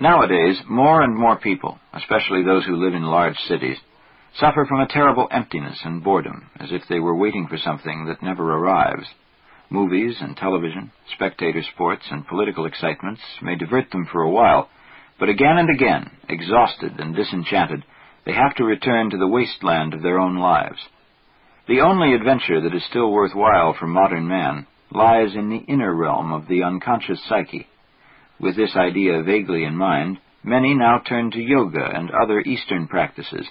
Nowadays, more and more people, especially those who live in large cities, suffer from a terrible emptiness and boredom, as if they were waiting for something that never arrives. Movies and television, spectator sports, and political excitements may divert them for a while, but again and again, exhausted and disenchanted, they have to return to the wasteland of their own lives. The only adventure that is still worthwhile for modern man lies in the inner realm of the unconscious psyche. With this idea vaguely in mind, many now turn to yoga and other Eastern practices,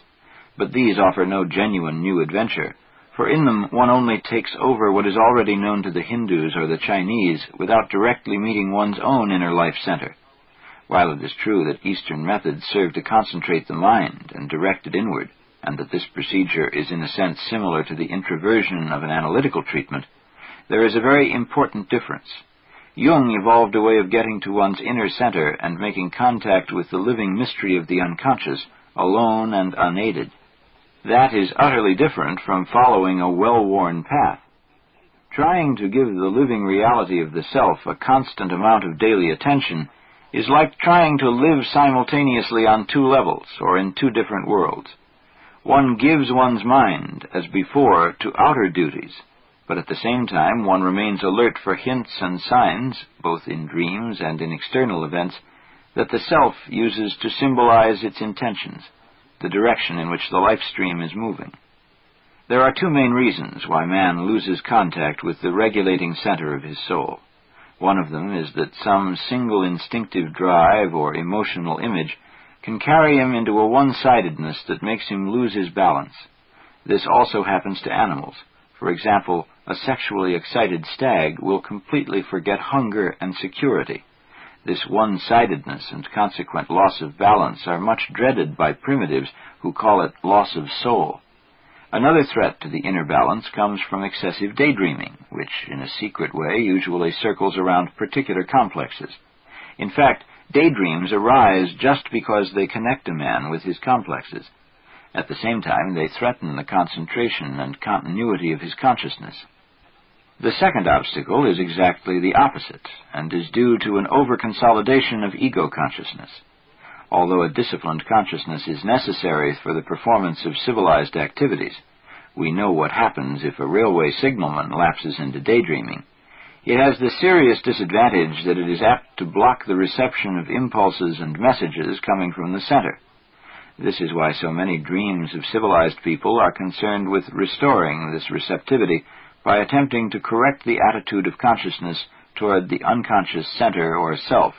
but these offer no genuine new adventure, for in them one only takes over what is already known to the Hindus or the Chinese without directly meeting one's own inner life center. While it is true that Eastern methods serve to concentrate the mind and direct it inward, and that this procedure is in a sense similar to the introversion of an analytical treatment, there is a very important difference. Jung evolved a way of getting to one's inner center and making contact with the living mystery of the unconscious, alone and unaided. That is utterly different from following a well-worn path. Trying to give the living reality of the self a constant amount of daily attention is like trying to live simultaneously on two levels or in two different worlds. One gives one's mind, as before, to outer duties, but at the same time one remains alert for hints and signs, both in dreams and in external events, that the self uses to symbolize its intentions, the direction in which the life stream is moving. There are two main reasons why man loses contact with the regulating center of his soul. One of them is that some single instinctive drive or emotional image can carry him into a one-sidedness that makes him lose his balance. This also happens to animals. For example, a sexually excited stag will completely forget hunger and security. This one-sidedness and consequent loss of balance are much dreaded by primitives who call it loss of soul. Another threat to the inner balance comes from excessive daydreaming, which, in a secret way, usually circles around particular complexes. In fact, daydreams arise just because they connect a man with his complexes. At the same time, they threaten the concentration and continuity of his consciousness. The second obstacle is exactly the opposite, and is due to an over-consolidation of ego consciousness. Although a disciplined consciousness is necessary for the performance of civilized activities, we know what happens if a railway signalman lapses into daydreaming. It has the serious disadvantage that it is apt to block the reception of impulses and messages coming from the center. This is why so many dreams of civilized people are concerned with restoring this receptivity by attempting to correct the attitude of consciousness toward the unconscious center or self.